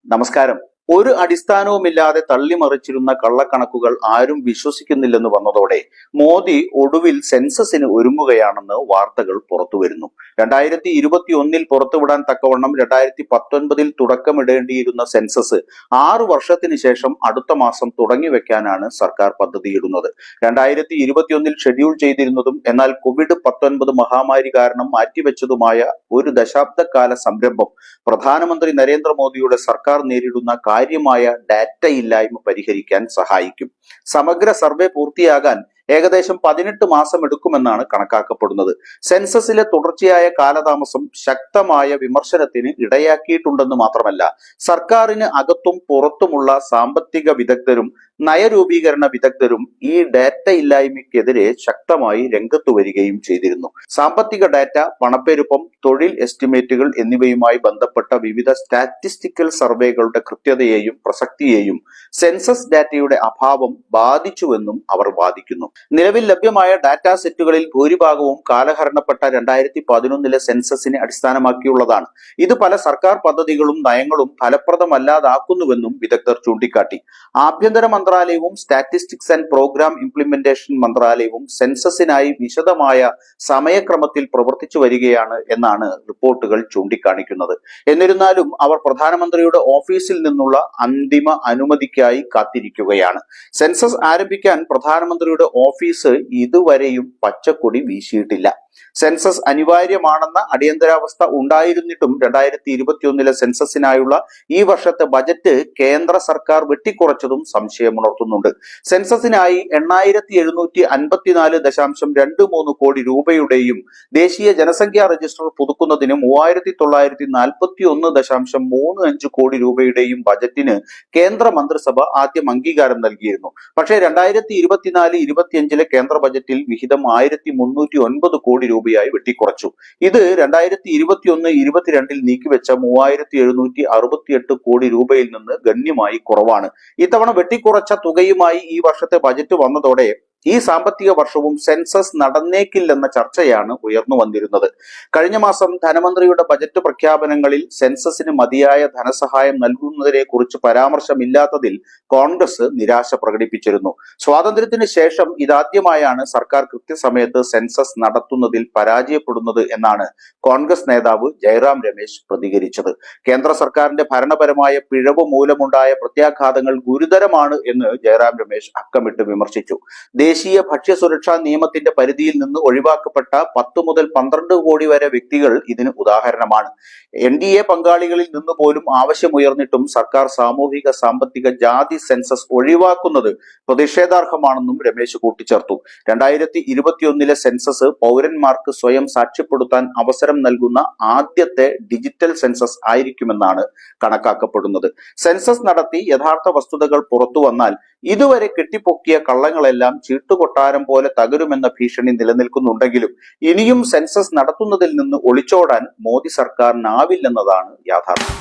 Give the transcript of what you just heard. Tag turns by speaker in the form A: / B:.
A: നമസ്കാരം. ഒരു അടിസ്ഥാനവുമില്ലാതെ തള്ളിമറിച്ചിരുന്ന കള്ളക്കണക്കുകൾ ആരും വിശ്വസിക്കുന്നില്ലെന്ന് വന്നതോടെ മോദി ഒടുവിൽ സെൻസസിന് ഒരുങ്ങുകയാണെന്ന് വാർത്തകൾ പുറത്തുവരുന്നു. 2021 പുറത്തുവിടാൻ തക്കവണ്ണം 2019 തുടക്കമിടേണ്ടിയിരുന്ന സെൻസസ് 6 വർഷത്തിന് ശേഷം അടുത്ത മാസം തുടങ്ങിവെക്കാനാണ് സർക്കാർ പദ്ധതിയിടുന്നത്. 2021 ഷെഡ്യൂൾ ചെയ്തിരുന്നതും എന്നാൽ COVID-19 മഹാമാരി കാരണം മാറ്റിവെച്ചതുമായ ഒരു ദശാബ്ദക്കാല സംരംഭം പ്രധാനമന്ത്രി നരേന്ദ്രമോദിയുടെ സർക്കാർ നേരിടുന്ന കാര്യമായ ഡാറ്റയില്ലായ്മ പരിഹരിക്കാൻ സഹായിക്കും. സമഗ്ര സർവേ പൂർത്തിയാകാൻ ഏകദേശം 18 മാസം എടുക്കുമെന്നാണ് കണക്കാക്കപ്പെടുന്നത്. സെൻസസിലെ തുടർച്ചയായ കാലതാമസം ശക്തമായ വിമർശനത്തിന് ഇടയാക്കിയിട്ടുണ്ടെന്ന് മാത്രമല്ല, സർക്കാരിന് അകത്തും പുറത്തുമുള്ള സാമ്പത്തിക വിദഗ്ധരും നയരൂപീകരണ വിദഗ്ധരും ഈ ഡാറ്റ ഇല്ലായ്മയ്ക്കെതിരെ ശക്തമായി രംഗത്തു വരികയും ചെയ്തിരുന്നു. സാമ്പത്തിക ഡാറ്റ, പണപ്പെരുപ്പം, തൊഴിൽ എസ്റ്റിമേറ്റുകൾ എന്നിവയുമായി ബന്ധപ്പെട്ട വിവിധ സ്റ്റാറ്റിസ്റ്റിക്കൽ സർവേകളുടെ കൃത്യതയെയും പ്രസക്തിയെയും സെൻസസ് ഡാറ്റയുടെ അഭാവം ബാധിച്ചുവെന്നും അവർ വാദിക്കുന്നു. നിലവിൽ ലഭ്യമായ ഡാറ്റാ സെറ്റുകളിൽ ഭൂരിഭാഗവും കാലഹരണപ്പെട്ട 2011 സെൻസസിനെ അടിസ്ഥാനമാക്കിയുള്ളതാണ്. ഇത് പല സർക്കാർ പദ്ധതികളും നയങ്ങളും ഫലപ്രദമല്ലാതാക്കുന്നുവെന്നും വിദഗ്ധർ ചൂണ്ടിക്കാട്ടി. ആഭ്യന്തര മന്ത്രാലയവും സ്റ്റാറ്റിസ്റ്റിക്സ് ആൻഡ് പ്രോഗ്രാം ഇംപ്ലിമെന്റേഷൻ മന്ത്രാലയവും സെൻസസിനായി വിശദമായ സമയക്രമത്തിൽ പ്രവർത്തിച്ചു വരികയാണ് എന്നാണ് റിപ്പോർട്ടുകൾ ചൂണ്ടിക്കാണിക്കുന്നത്. എന്നിരുന്നാലും അവർ പ്രധാനമന്ത്രിയുടെ ഓഫീസിൽ നിന്നുള്ള അന്തിമ അനുമതിക്കായി കാത്തിരിക്കുകയാണ്. സെൻസസ് ആരംഭിക്കാൻ പ്രധാനമന്ത്രിയുടെ ഓഫീസ് ഇതുവരെയും പച്ചക്കൊടി വീശിയിട്ടില്ല. സെൻസസ് അനിവാര്യമാണെന്ന അടിയന്തരാവസ്ഥ ഉണ്ടായിരുന്നിട്ടും 2021 സെൻസസിനായുള്ള ഈ വർഷത്തെ ബജറ്റ് കേന്ദ്ര സർക്കാർ വെട്ടിക്കുറച്ചതും സംശയമുണർത്തുന്നുണ്ട്. സെൻസസിനായി 8754.23 കോടി രൂപയുടെയും ദേശീയ ജനസംഖ്യാ രജിസ്റ്റർ പുതുക്കുന്നതിന് 3941.35 കോടി രൂപയുടെയും ബജറ്റിന് കേന്ദ്ര മന്ത്രിസഭ ആദ്യം അംഗീകാരം നൽകിയിരുന്നു. പക്ഷേ 2024-25 കേന്ദ്ര ബജറ്റിൽ വിഹിതം 1309 കോടി രൂപയായി വെട്ടിക്കുറച്ചു. ഇത് 2021-22 നീക്കിവെച്ച 3768 കോടി രൂപയിൽ നിന്ന് ഗണ്യമായി കുറവാണ്. ഇത്തവണ വെട്ടിക്കുറച്ച തുകയുമായി ഈ വർഷത്തെ ബജറ്റ് വന്നതോടെ ഈ സാമ്പത്തിക വർഷവും സെൻസസ് നടന്നേക്കില്ലെന്ന ചർച്ചയാണ് ഉയർന്നു വന്നിരുന്നത്. കഴിഞ്ഞ മാസം ധനമന്ത്രിയുടെ ബജറ്റ് പ്രഖ്യാപനങ്ങളിൽ സെൻസസിന് മതിയായ ധനസഹായം നൽകുന്നതിനെ കുറിച്ച് പരാമർശമില്ലാത്തതിൽ കോൺഗ്രസ് നിരാശ പ്രകടിപ്പിച്ചിരുന്നു. സ്വാതന്ത്ര്യത്തിന് ശേഷം ഇതാദ്യമായാണ് സർക്കാർ കൃത്യസമയത്ത് സെൻസസ് നടത്തുന്നതിൽ പരാജയപ്പെടുന്നത് എന്നാണ് കോൺഗ്രസ് നേതാവ് ജയറാം രമേശ് പ്രതികരിച്ചത്. കേന്ദ്ര സർക്കാരിന്റെ ഭരണപരമായ പിഴവ് മൂലമുണ്ടായ പ്രത്യാഘാതങ്ങൾ ഗുരുതരമാണ് എന്ന് ജയറാം രമേശ് അക്കമിട്ട് വിമർശിച്ചു. ദേശീയ ഭക്ഷ്യസുരക്ഷാ നിയമത്തിന്റെ പരിധിയിൽ നിന്ന് ഒഴിവാക്കപ്പെട്ട 10 മുതൽ 12 കോടി വരെ വ്യക്തികൾ ഇതിന് ഉദാഹരണമാണ്. NDA പങ്കാളികളിൽ നിന്ന് പോലും ആവശ്യമുയർന്നിട്ടും സർക്കാർ സാമൂഹിക സാമ്പത്തിക ജാതി സെൻസസ് ഒഴിവാക്കുന്നത് പ്രതിഷേധാർഹമാണെന്നും രമേശ് കൂട്ടിച്ചേർത്തു. 2021 സെൻസസ് പൗരന്മാർക്ക് സ്വയം സാക്ഷ്യപ്പെടുത്താൻ അവസരം നൽകുന്ന ആദ്യത്തെ ഡിജിറ്റൽ സെൻസസ് ആയിരിക്കുമെന്നാണ് കണക്കാക്കപ്പെടുന്നത്. സെൻസസ് നടത്തി യഥാർത്ഥ വസ്തുതകൾ പുറത്തു വന്നാൽ ഇതുവരെ കെട്ടിപ്പൊക്കിയ കള്ളങ്ങളെല്ലാം ചീട്ടുകൊട്ടാരം പോലെ തകരുമെന്ന ഭീഷണി നിലനിൽക്കുന്നുണ്ടെങ്കിലും ഇനിയും സെൻസസ് നടത്തുന്നതിൽ നിന്ന് ഒളിച്ചോടാൻ മോദി സർക്കാരിനാവില്ലെന്നതാണ് യാഥാർത്ഥ്യം.